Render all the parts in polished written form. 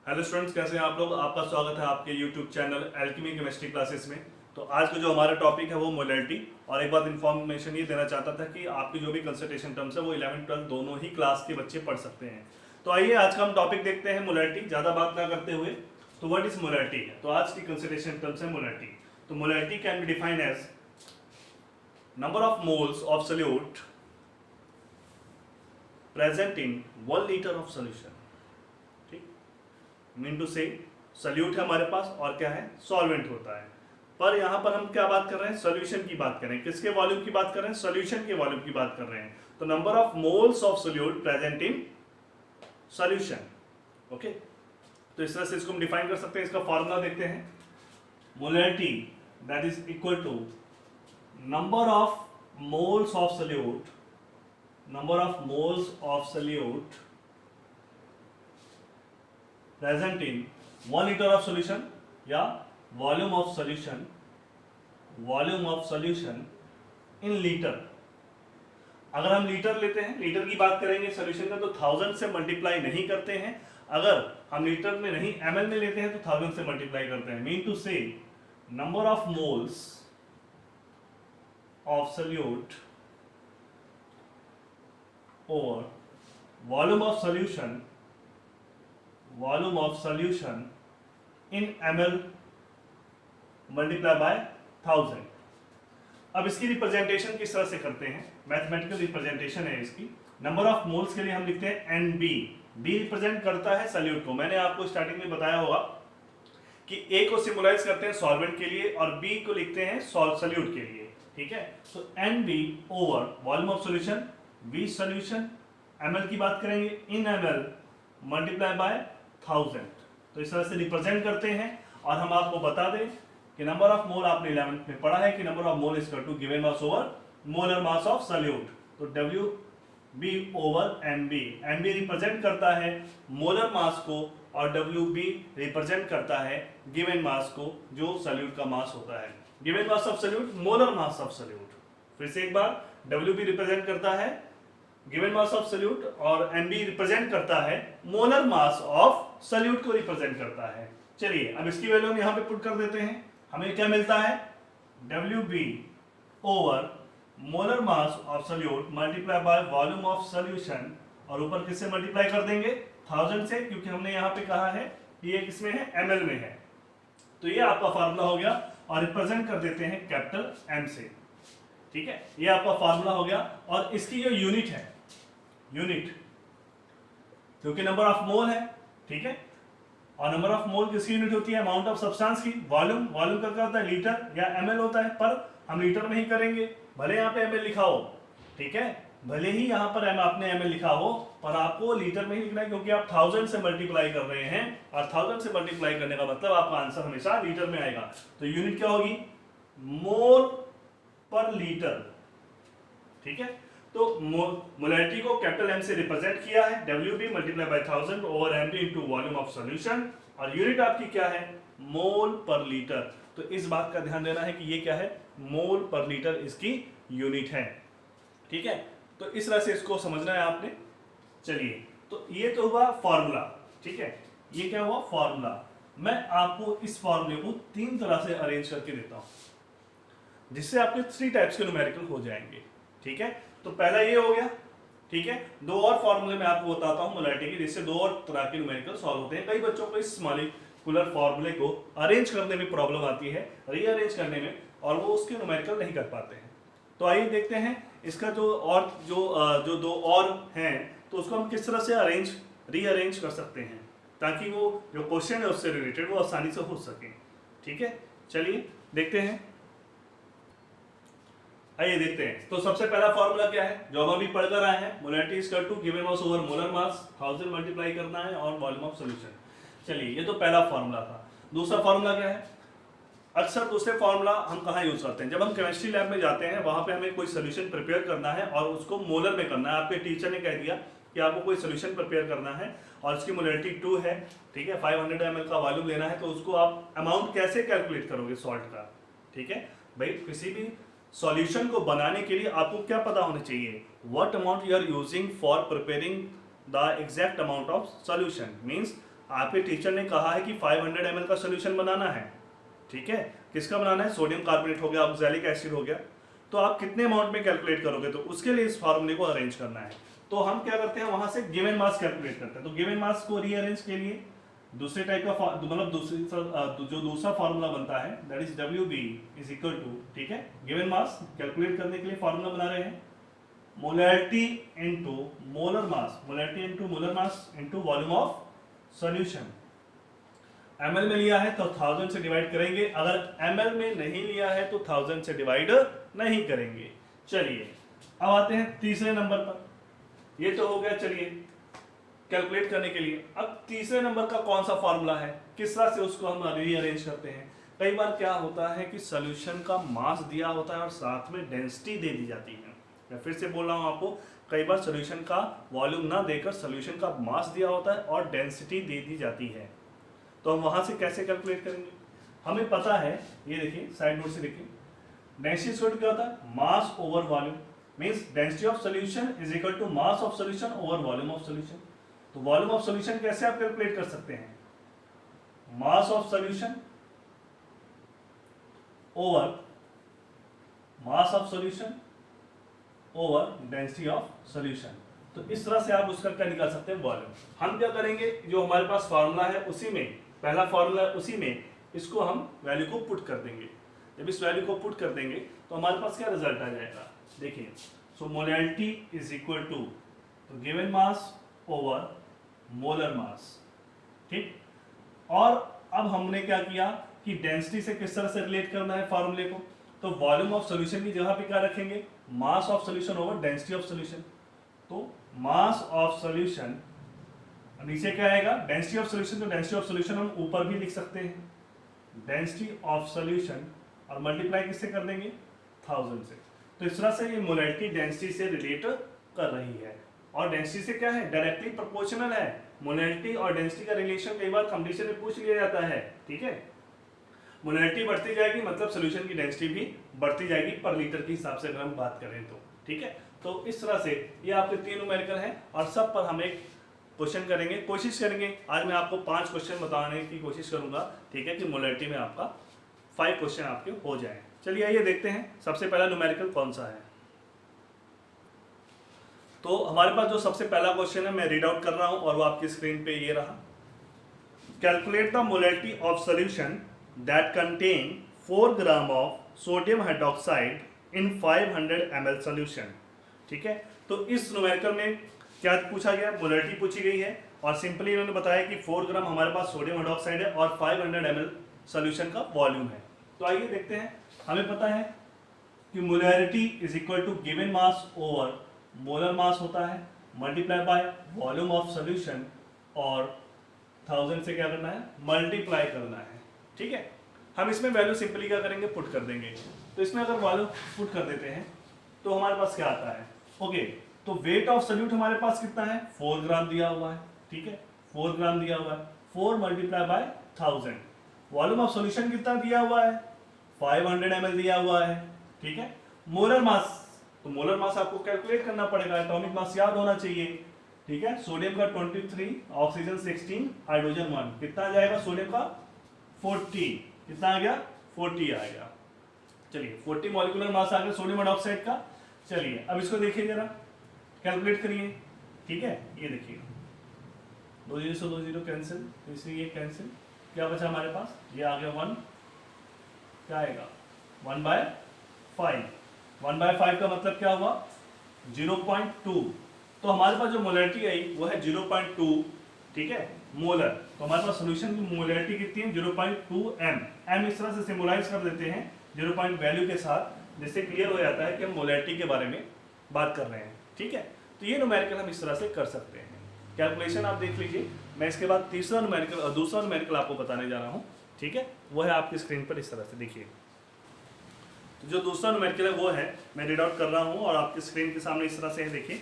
Hello students, कैसे हैं आप लोग। आपका स्वागत है आपके YouTube channel alchemy chemistry classes में। तो आज का जो हमारा टॉपिक है वो मोलैरिटी। और एक बात इन्फॉर्मेशन ये देना चाहता था कि आपकी जो भी कंसल्टेशन टर्म्स है वो 11th 12th दोनों ही क्लास के बच्चे पढ़ सकते हैं। तो आइए आज का हम टॉपिक देखते हैं मोलैरिटी, ज़्यादा बात ना करते हुए। तो व्हाट इज मोलैरिटी। तो आज की कंसल्टेशन टर्म्स है मोलैरिटी। तो molarity can be defined as number of moles of solute present in 1 litre of solution. Mean to say solute है हमारे पास और क्या है, सॉल्वेंट होता है। पर यहां पर हम क्या बात कर रहे हैं, सॉल्यूशन की बात कर रहे हैं। किसके वॉल्यूम की बात कर रहे हैं, सॉल्यूशन के वॉल्यूम की बात कर रहे हैं। तो number of moles of solute present in solution. Okay, तो इस तरह से इसको हम डिफाइन कर सकते हैं। इसका फॉर्मूला देखते हैं। Molarity that is equal to number of moles of solute, number of moles of solute present in 1 liter of solution या volume of solution in liter। अगर हम लीटर लेते हैं, लीटर की बात करेंगे सोल्यूशन का, तो 1000 से मल्टीप्लाई नहीं करते हैं। अगर हम लीटर में नहीं ml में लेते हैं तो 1000 से मल्टीप्लाई करते हैं। मीन टू से number of moles of solute और volume of solution in ml multiply by 1000। अब इसकी रिप्रेजेंटेशन किस तरह से करते हैं, मैथमेटिकल रिप्रेजेंटेशन है इसकी। नंबर ऑफ मोल्स के लिए हम लिखते हैं NB। B रिप्रेजेंट करता है सॉल्यूट को। मैंने आपको स्टार्टिंग में बताया होगा कि A को सिंबलाइज करते हैं सॉल्वेंट के लिए और B को लिखते हैं सॉल्यूट के लिए। ठीक है, तो NB over volume of solution, V solution, ml की बात करेंगे इन ml मल्टीप्लाई बाय 1000। तो इस तरह से रिप्रेजेंट करते हैं। और हम आपको बता दें कि नंबर ऑफ मोल आपने 11th में पढ़ा है कि number of mole is equal to given mass over molar mass of solute. तो WB over MB। MB represent करता है मोलर मास को और WB रिप्रेजेंट करता है गिवन मास को, जो सोल्यूट का मास होता है। Given mass of solute, molar mass of solute. फिर से एक बार, WB रिप्रेजेंट करता है गिवन मास ऑफ सोल्यूट और MB रिप्रेजेंट करता है मोलर मास ऑफ सोल्यूट को रिप्रेजेंट करता है। चलिए अब इसकी वैल्यू हम यहां पे पुट कर देते हैं। हमें क्या मिलता है, WB over molar mass of solute multiply by volume of solution, और ऊपर किससे मल्टीप्लाई कर देंगे, 1000 से, क्योंकि हमने यहां पे कहा है कि ये किसमें है, ml में है। तो ये आपका फार्मूला हो गया और रिप्रेजेंट कर देते हैं कैपिटल M से। ठीक है, ये आपका फार्मूला हो गया। और इसकी जो यूनिट है, यूनिट क्योंकि नंबर ऑफ मोल है, ठीक है, और नंबर ऑफ मोल किसकी यूनिट होती है, अमाउंट ऑफ सब्सटेंस की। वॉल्यूम का क्या होता है, लीटर या ml होता है, पर हम लीटर में ही करेंगे। भले यहाँ पे ml लिखा हो, ठीक है, भले ही यहाँ पर आपने ml लिखा हो, पर आपको लीटर में ही लिखना है, क्योंकि आप 1000 से मल्टीप्लाई कर रहे हैं और 1000 से मल्टीप्लाई करने का मतलब आपका आंसर हमेशा लीटर में आएगा। तो यूनिट क्या होगी, मोल पर लीटर। ठीक है, तो मोलैरिटी को कैपिटल M से रिप्रेजेंट किया है, WB multiply by 1000 over MB into volume of solution, और यूनिट आपकी क्या है, मोल पर लीटर। तो इस बात का ध्यान देना है कि ये क्या है, मोल पर लीटर इसकी यूनिट है। ठीक है, तो इस तरह से इसको समझना है आपने। चलिए, तो ये तो हुआ फॉर्मूला। ठीक है, ये क्या हुआ, फॉर्मूला। मैं आपको इस फॉर्मूले को 3 तरह से अरेंज करके देता हूं, जिससे आपके 3 टाइप्स के न्यूमेरिकल हो जाएंगे। ठीक है, तो पहला ये हो गया। ठीक है, 2 और फॉर्मूले मैं आपको बताता हूं मोलैरिटी के, जिससे 2 और तरह के न्यूमेरिकल सॉल्व होते हैं। कई बच्चों को इस मॉलिक्यूलर फॉर्मूले को अरेंज करने में प्रॉब्लम आती है, रीअरेंज करने में, और वो उसके न्यूमेरिकल नहीं कर पाते हैं। तो आइए देखते हैं इसका जो 2 और हैं, तो उसको हम किस तरह से रीअरेंज कर सकते हैं, ताकि वो जो क्वेश्चन है उससे रिलेटेड वो आसानी से हो सके। ठीक है, चलिए देखते हैं। आइए देखते हैं। तो सबसे पहला फॉर्मूला क्या है, जो हम अभी पढ़कर आए हैं, molarity is equal to given mass over molar mass, 1000 multiply करना है और वॉल्यूम ऑफ सॉल्यूशन। चलिए, ये तो पहला फॉर्मूला था। दूसरा फॉर्मूला क्या है, अक्सर दूसरे फॉर्मूला हम कहाँ यूज करते हैं, जब हम केमिस्ट्री लैब में जाते हैं, वहां पे हमें कोई सोल्यूशन प्रिपेयर करना है और उसको मोलर में करना है। आपके टीचर ने कह दिया कि आपको कोई सोल्यूशन प्रिपेयर करना है और इसकी मोलैरिटी 2 है, ठीक है, 500 ml का वॉल्यूम लेना है, तो उसको आप अमाउंट कैसे कैलकुलेट करोगे सॉल्ट का। ठीक है भाई, किसी भी सॉल्यूशन को बनाने के लिए आपको क्या पता होना चाहिए, what amount you are using for preparing the exact amount of solution. Means आपके टीचर ने कहा है कि 500 ml का सोल्यूशन बनाना है, ठीक है, किसका बनाना है, सोडियम कार्बोनेट हो गया, ऑक्सैलिक एसिड हो गया, तो आप कितने अमाउंट में कैलकुलेट करोगे, तो उसके लिए इस फार्मूले को अरेंज करना है। तो हम क्या करते हैं, वहां से गिवन मास कैलकुलेट करते हैं। तो गिवन मास को रीअरेंज के लिए दूसरे टाइप का मतलब जो दूसरा फार्मूला बनता है that is WB is equal to, ठीक है, गिवन मास कैलकुलेट करने के लिए फार्मूला बना रहे हैं molarity into molar mass, molarity into molar mass into volume of solution. ml में लिया है तो 1000 से डिवाइड करेंगे, अगर ml में नहीं लिया है तो 1000 से डिवाइड नहीं करेंगे। चलिए अब आते हैं तीसरे नंबर पर। ये तो हो गया चलिए कैलकुलेट करने के लिए। अब तीसरे नंबर का कौन सा फार्मूला है, किस तरह से उसको हम रीअरेंज करते हैं। कई बार क्या होता है कि सॉल्यूशन का मास दिया होता है और साथ में डेंसिटी दे दी जाती है। मैं फिर से बोल रहा हूं आपको, कई बार सॉल्यूशन का वॉल्यूम ना देकर सॉल्यूशन का मास दिया होता है और डेंसिटी दे दी जाती है। तो हम वहां से कैसे कैलकुलेट करेंगे, हमें पता है, ये देखिए साइड नोट से देखिए, डेंसिटी स्क्वायर क्या होता है, mass over volume, means density of solution is equal to mass of solution over volume of solution. तो वॉल्यूम ऑफ सॉल्यूशन कैसे आप कैलकुलेट कर सकते हैं, mass of solution over mass of solution over density of solution. तो इस तरह से आप उसका क्या निकाल सकते हैं, वॉल्यूम। हम क्या करेंगे, जो हमारे पास फार्मूला है उसी में, पहला फार्मूला उसी में इसको हम वैल्यू को पुट कर देंगे। जब इस वैल्यू को पुट कर देंगे तो हमारे पास क्या रिजल्ट आ जाएगा, देखिए, सो मोलैरिटी इज इक्वल टू, तो गिवन मास ओवर मोलर मास, ठीक। और अब हमने क्या किया कि डेंसिटी से किस तरह से रिलेट करना है फार्मूले को, तो वॉल्यूम ऑफ सॉल्यूशन की जगह पे क्या रखेंगे, मास of solution over density of solution. तो मास ऑफ सॉल्यूशन, नीचे क्या आएगा, डेंसिटी ऑफ सॉल्यूशन, तो डेंसिटी ऑफ सॉल्यूशन हम ऊपर भी लिख सकते हैं, डेंसिटी ऑफ सॉल्यूशन, और मल्टीप्लाई किससे कर देंगे, 1000 से। तो इस तरह से ये मोलैरिटी डेंसिटी से रिलेट कर रही है, और डेंसिटी से क्या है, डायरेक्टली प्रोपोर्शनल है। मोलैरिटी और डेंसिटी का रिलेशन कई बार कंपटीशन में पूछ लिया जाता है, ठीक है। मोलैरिटी बढ़ती जाएगी मतलब सॉल्यूशन की डेंसिटी भी बढ़ती जाएगी पर लीटर के हिसाब से अगर हम बात करें तो, ठीक है। तो इस तरह से ये आपके 3 न्यूमेरिकल हैं और सब पर हम एक क्वेश्चन करेंगे, कोशिश करेंगे। आज मैं आपको 5 क्वेश्चन बताने की कोशिश करूंगा, ठीक है, कि मोलैरिटी में आपका 5 क्वेश्चन आपके हो जाए। चलिए आइए देखते हैं सबसे पहला न्यूमेरिकल कौन सा है। तो हमारे पास जो सबसे पहला क्वेश्चन है मैं रीड आउट कर रहा हूं और वो आपकी स्क्रीन पे ये रहा। Calculate the molarity of solution that contain 4 gram of sodium hydroxide in 500 ml solution, ठीक है। तो इस न्यूमेरिकल में क्या पूछा गया, मोलैरिटी पूछी गई है और सिंपली इन्होंने बताया कि 4 ग्राम हमारे पास सोडियम हाइड्रोक्साइड है और 500 ml सॉल्यूशन का वॉल्यूम है। तो आइए देखते हैं, हमें पता है कि molarity is equal to given mass over molar mass होता है multiply by volume of solution, और 1000 से क्या करना है, मल्टीप्लाई करना है, ठीक है। हम इसमें वैल्यू सिंपली क्या करेंगे, पुट कर देंगे। तो इसमें अगर वैल्यू पुट कर देते हैं तो हमारे पास क्या आता है, ओके। तो वेट ऑफ सॉल्यूट हमारे पास कितना है, 4 ग्राम दिया हुआ है, ठीक है, 4 ग्राम दिया हुआ है, 4 multiply by 1000। Volume of solution कितना दिया हुआ है, 500 ml दिया हुआ है, ठीक है। मोलर मास, तो मोलर मास आपको कैलकुलेट करना पड़ेगा, एटॉमिक मास याद होना चाहिए, ठीक है। सोडियम का 23, ऑक्सीजन 16, हाइड्रोजन 1, कितना आ जाएगा, सोडियम का 40, कितना आ गया, 40 आ गया। चलिए 40 मॉलिक्यूलर मास आ गया सोडियम हाइड्रोक्साइड का। चलिए अब इसको देखिए जरा, कैलकुलेट करिए, ठीक है। ये देखिए 2 0 से 2 0 कैंसिल, इसलिए ये कैंसिल, क्या बचा हमारे पास, ये आ गया 1, क्या आएगा 1/5, 1/5 का मतलब क्या हुआ, 0.2। तो हमारे पास जो मोलैरिटी आई वो है 0.2, ठीक है, मोलर। तो हमारे पास सॉल्यूशन की मोलैरिटी कितनी है, 0.2 m। m इस तरह से सिंबलाइज कर देते हैं 0 पॉइंट वैल्यू के साथ, जिससे क्लियर हो जाता है कि हम मोलैरिटी के बारे में बात कर रहे हैं, ठीक है। तो ये न्यूमेरिकल हम इस तरह से कर सकते हैं। कैलकुलेशन आप देख लीजिए, मैं इसके बाद दूसरा न्यूमेरिकल आपको बताने जा रहा हूँ, ठीक है। वो है आपकी स्क्रीन पर, इस तरह से देखिए। तो जो दूसरा न्यूमेरिकल है वो है, मैं रीड आउट कर रहा हूँ और आपकी स्क्रीन के सामने इस तरह से है, देखिए।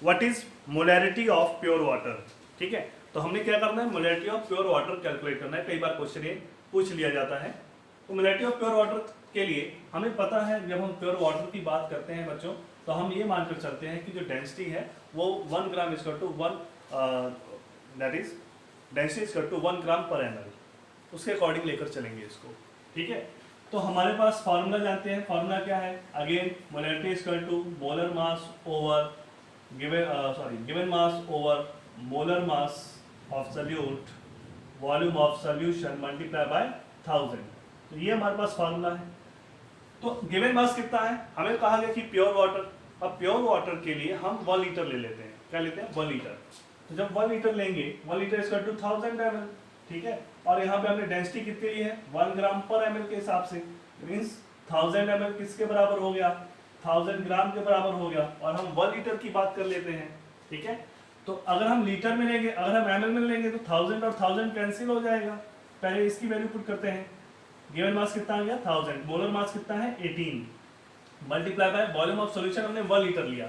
What is molarity of pure water, ठीक है। तो हमने क्या करना है, molarity of pure water calculate करना है। कई बार क्वेश्चन ये पूछ लिया जाता है। तो मोलैरिटी ऑफ प्योर वाटर के लिए हमें पता है, जब हम प्योर वाटर की बात करते हैं बच्चों, तो हम ये मानकर चलते हैं कि जो डेंसिटी है वो 1 gram equal to 1 that is density is to 1 gram per ml, उसके अकॉर्डिंग लेकर चलेंगे इसको, ठीक है। तो हमारे पास फार्मूला जानते हैं, फार्मूला क्या है, again molarity is to molar mass over given mass over molar mass of solute volume of solution multiply by 1000। तो ये हमारे पास फार्मूला है। तो गिवन मास कितना है, हमें कहा गया कि प्योर वाटर, अब प्योर वाटर के लिए हम 1 लीटर ले लेते हैं, क्या लेते हैं 1 लीटर। तो जब 1 लीटर लेंगे 1 लीटर इज टू 1000 ml, ठीक है। और यहाँ पे हमने डेंसिटी कितनी ली है 1 ग्राम पर ml के हिसाब से, मीन्स 1000 ml किसके बराबर हो गया 1000 ग्राम के बराबर हो गया, और हम 1 लीटर की बात कर लेते हैं, ठीक है। तो अगर हम लीटर में लेंगे, अगर हम ml में लेंगे तो 1000 और 1000 कैंसिल हो जाएगा। पहले इसकी वैल्यू पुट करते हैं, गिवन मास कितना आ गया 1000, मोलर मास कितना है 18, multiply by volume of solution हमने 1 लीटर लिया,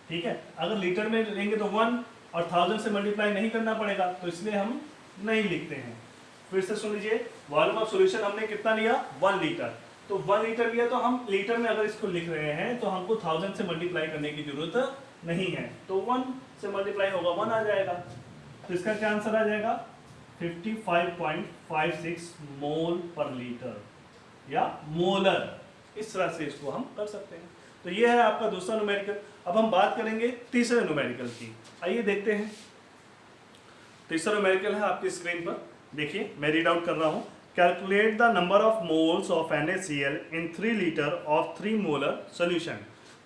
ठीक है। अगर लीटर में लेंगे तो 1 और 1000 से मल्टीप्लाई नहीं करना पड़ेगा, तो इसलिए हम नहीं लिखते हैं। फिर से सुन लीजिए, वॉल्यूम ऑफ सॉल्यूशन हमने कितना लिया 1 लीटर, तो 1 लीटर लिया, तो हम लीटर में अगर इसको लिख रहे हैं तो हमको 1000 से मल्टीप्लाई करने की जरूरत नहीं है, तो 1 से मल्टीप्लाई होगा 1 आ जाएगा। तो इसका क्या आंसर आ जाएगा 55.56 मोल पर लीटर या मोलर, इस तरह से इसको हम कर सकते हैं। तो ये है आपका दूसरा न्यूमेरिकल। अब हम बात करेंगे तीसरे न्यूमेरिकल की, आइए देखते हैं। तीसरा न्यूमेरिकल है आपकी स्क्रीन पर, देखिए मैं रीड आउट कर रहा हूँ। Calculate the number of moles of NaCl in 3 litre of 3 molar solution.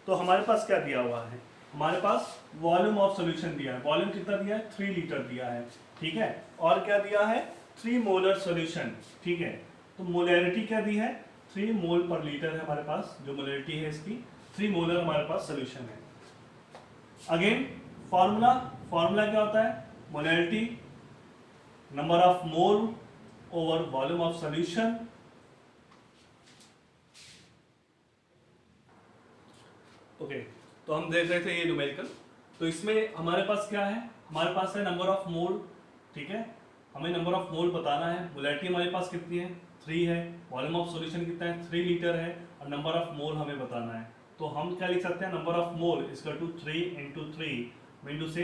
तो हमारे पास क्या दिया हुआ है, हमारे पास वॉल्यूम ऑफ सॉल्यूशन दिया है, वॉल्यूम कितना दिया है 3 लीटर दिया है, ठीक है। और क्या दिया है 3 मोलर सॉल्यूशन, ठीक है। तो मोलैरिटी क्या दी है 3 मोल पर लीटर है हमारे पास, जो मोलैरिटी है इसकी 3 मोलर हमारे पास सॉल्यूशन है। अगेन फार्मूला क्या होता है, molarity number of mole over volume of solution. Okay, तो हम देख रहे थे ये न्यूमेरिकल। तो इसमें हमारे पास क्या है, हमारे पास है नंबर ऑफ मोल, ठीक है। हमें नंबर ऑफ मोल बताना है, मोलैरिटी हमारे पास कितनी है 3 है, वॉल्यूम ऑफ सॉल्यूशन कितना है 3 लीटर है, और नंबर ऑफ मोल हमें बताना है। तो हम क्या लिख सकते हैं, number of mole is to 3 × 3 mean to say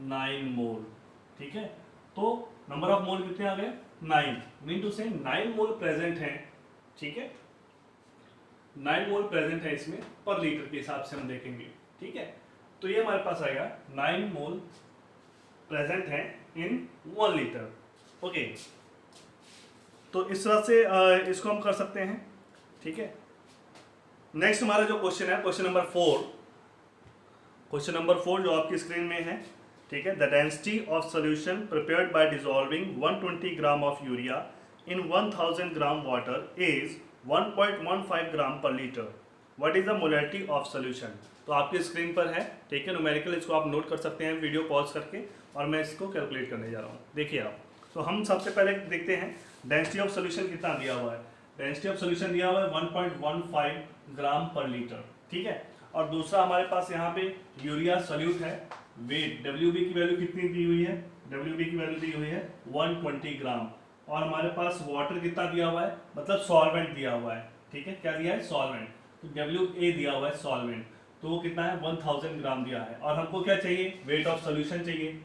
9 मोल, ठीक है। तो नंबर ऑफ मोल कितने आ गए 9, mean to say 9 mole present है, ठीक है। 9 मोल प्रेजेंट है इसमें पर लीटर के हिसाब से हम देखेंगे, ठीक है। तो ये हमारे पास आएगा 9 मोल प्रेजेंट है इन 1 लीटर, ओके। तो इस तरह से इसको हम कर सकते हैं, ठीक है। नेक्स्ट हमारा जो क्वेश्चन है क्वेश्चन नंबर 4 जो आपकी स्क्रीन में है, ठीक है। The density of solution prepared by dissolving 120 gram of urea in 1000 gram water is 1.15 ग्राम पर litre, what is the molarity of solution. तो आपकी स्क्रीन पर है, ठीक है, न्यूमेरिकल, इसको आप नोट कर सकते हैं वीडियो पॉज करके, और मैं इसको कैलकुलेट करने जा रहा हूँ, देखिए आप। तो हम सबसे पहले देखते हैं डेंसिटी ऑफ सॉल्यूशन कितना दिया हुआ है। डेंसिटी ऑफ सॉल्यूशन दिया हुआ है 1.15 ग्राम पर लीटर, ठीक है। और दूसरा हमारे पास यहाँ पे यूरिया सॉल्यूट है, वेट WB की वैल्यू कितनी दी हुई है, WB की वैल्यू दी हुई है 120 ग्राम, और हमारे पास वाटर कितना दिया हुआ है, मतलब सॉल्वेंट दिया हुआ है, ठीक है। क्या दिया है सॉल्वेंट, तो WA दिया हुआ है सॉल्वेंट, तो वो कितना है 1000 ग्राम दिया है। और हमको क्या चाहिए, वेट ऑफ सॉल्यूशन चाहिए,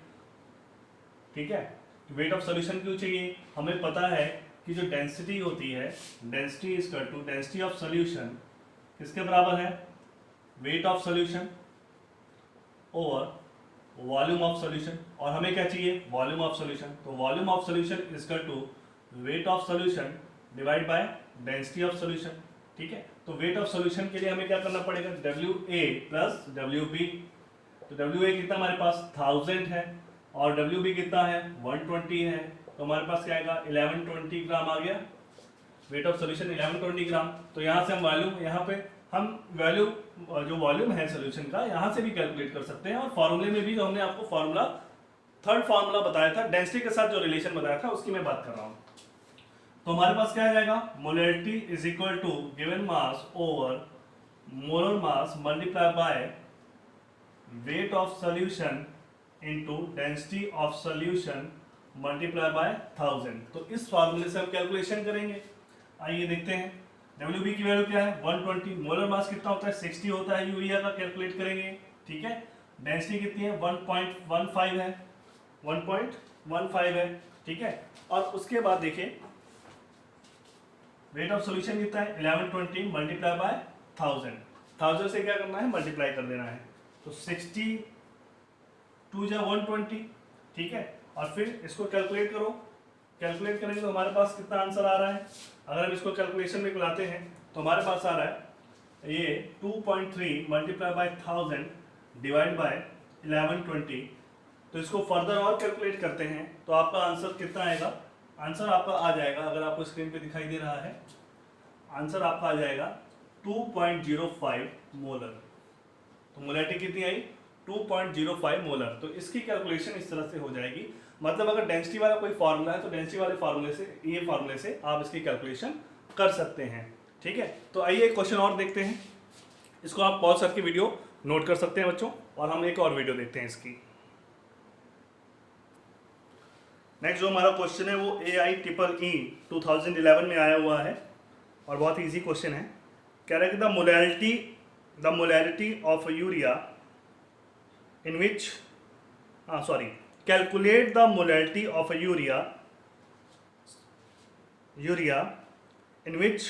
ठीक है। वेट ऑफ सॉल्यूशन क्यों चाहिए, हमें पता है कि जो डेंसिटी होती है, density is equal to density of solution किसके बराबर है, weight of solution over volume of solution. और हमें क्या चाहिए वॉल्यूम ऑफ सॉल्यूशन, तो volume of solution is equal to weight of solution divide by density of solution, ठीक है। तो वेट ऑफ सॉल्यूशन के लिए हमें क्या करना पड़ेगा, WA प्लस WB। तो WA कितना हमारे पास 1000 है, और WB कितना है 120 है, तो हमारे पास क्या आएगा 1120 ग्राम आ गया, वेट ऑफ सॉल्यूशन 1120 ग्राम। तो यहाँ से हम वॉल्यूम, यहाँ पे हम वैल्यू जो वॉल्यूम है सॉल्यूशन का यहाँ से भी कैलकुलेट कर सकते हैं, और फॉर्मूले में भी जो हमने आपको फॉर्मूला थर्ड फॉर्मूला बताया था डेंसिटी के साथ जो रिलेशन बताया था उसकी मैं बात कर रहा हूँ। तो हमारे पास क्या आ जाएगा, molarity is equal to given mass over molar mass multiply by weight of solution into density of solution multiply by 1000। तो इस फार्मूले से हम कैलकुलेशन करेंगे, आइए देखते हैं। WB की वैल्यू क्या है 120, मोलर मास कितना होता है 60 होता है यूरिया का, कैलकुलेट करेंगे, ठीक है। डेंसिटी कितनी है 1.15 है, 1.15 है, ठीक है। और उसके बाद देखिए रेट ऑफ सोल्यूशन कितना है 1120 मल्टीप्लाई बाय 1000 से क्या करना है मल्टीप्लाई कर देना है, तो 60 2 जा 120, ठीक है। और फिर इसको कैलकुलेट करो, कैलकुलेट करेंगे तो हमारे पास कितना आंसर आ रहा है। अगर हम इसको कैलकुलेशन में बुलाते हैं तो हमारे पास आ रहा है ये 2.3 मल्टीप्लाई बाय 1000 डिवाइड बाय 1120। तो इसको फर्दर और कैलकुलेट करते हैं तो आपका आंसर कितना आएगा, आंसर आपका आ जाएगा, अगर आपको स्क्रीन पे दिखाई दे रहा है, आंसर आपका आ जाएगा 2.05 मोलर। तो मोलैरिटी कितनी आई 2.05 मोलर। तो इसकी कैलकुलेशन इस तरह से हो जाएगी। मतलब अगर डेंसिटी वाला कोई फार्मूला है तो डेंसिटी वाले फार्मूले से, ये फार्मूले से आप इसकी कैलकुलेशन कर सकते हैं, ठीक है। तो आइए एक क्वेश्चन और देखते हैं, इसको आप पॉज करके वीडियो नोट कर सकते हैं बच्चों, और हम एक और वीडियो देखते हैं इसकी। नेक्स्ट जो हमारा क्वेश्चन है वो AIEEE 2011 में आया हुआ है और बहुत इजी क्वेश्चन है। कह रहा है कि the molarity of urea in which calculate the molarity of urea in which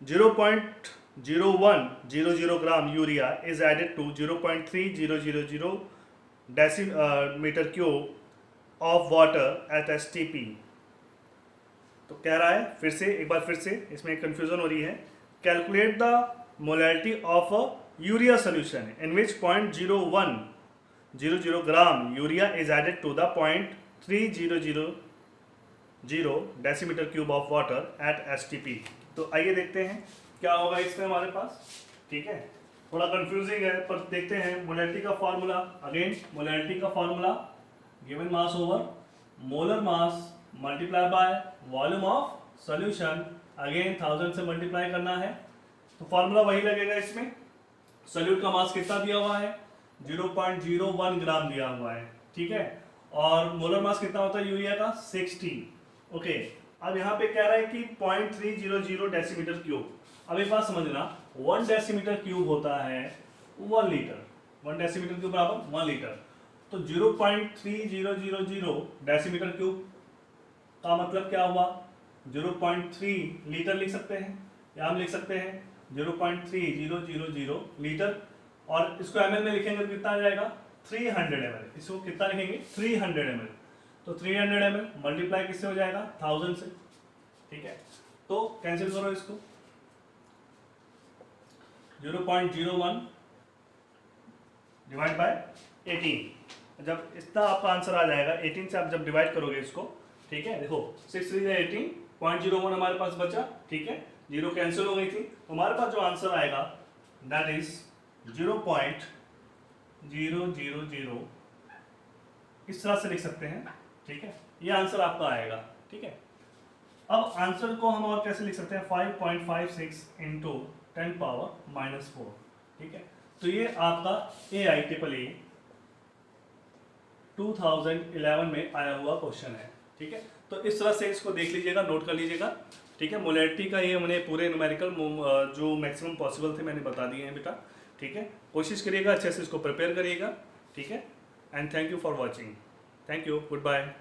0.0100 gram urea is added to 0.3000 decimetre cube of water at STP। तो कह रहा है फिर से एक बार फिर से इसमें कंफ्यूजन हो रही है। Calculate the molarity of a urea solution in which 0.0100 gram urea is added to the 0.3000 decimetre cube of water at STP। तो आइए देखते हैं क्या होगा इसमें हमारे पास, ठीक है। थोड़ा कंफ्यूजिंग है पर देखते हैं। मोलैरिटी का फार्मूला, अगेन मोलैरिटी का formula given mass over molar mass multiply by volume of solution, again 1000 से मल्टीप्लाई करना है। तो फार्मूला वही लगेगा इसमें। सॉल्यूट का मास कितना दिया हुआ है 0.01 ग्राम दिया हुआ है, ठीक है। और मोलर मास कितना होता है यूरिया का 60, ओके। अब यहाँ पे कह रहा है कि 0.300 डेसीमीटर क्यूब। अब एक बात समझना, 1 डेसीमीटर क्यूब होता है 1 लीटर, 1 डेसीमीटर क्यूब बराबर 1 लीटर। तो 0.3000 डेसीमीटर क्यूब का मतलब क्या हुआ 0.3 लीटर लिख सकते हैं, या हम लिख सकते हैं 0.3000 लीटर। और इसको ml में लिखेंगे तो कितना आ जाएगा 300 ml। इसको कितना लिखेंगे 300 ml। तो 300 ml मल्टीप्लाई किससे हो जाएगा 1000 से, ठीक है। तो कैंसिल करो इसको, 0.01 डिवाइड बाय 18। जब इतना आपका आंसर आ जाएगा 18 से आप जब डिवाइड करोगे इसको, ठीक है। देखो 6 3 18 0.01 हमारे पास बचा, ठीक है। 0 कैंसिल हो गई थी, तो हमारे पास जो आंसर आएगा दैट इज 0.000, इस तरह से लिख सकते हैं, ठीक है। ये आंसर आपका आएगा, ठीक है। अब आंसर को हम और कैसे लिख सकते हैं 5.56 इंटू 10⁻⁻⁴, ठीक है। तो ये आपका AIEEE 2011 में आया हुआ क्वेश्चन है, ठीक है। तो इस तरह से इसको देख लीजिएगा, नोट कर लीजिएगा, ठीक है। मोलैरिटी का ये मैंने पूरे न्यूमेरिकल जो मैक्सिमम पॉसिबल थे मैंने बता दिए हैं बेटा, ठीक है। कोशिश करिएगा अच्छे से इसको प्रिपेयर करिएगा, ठीक है। And thank you for watching, thank you, good bye.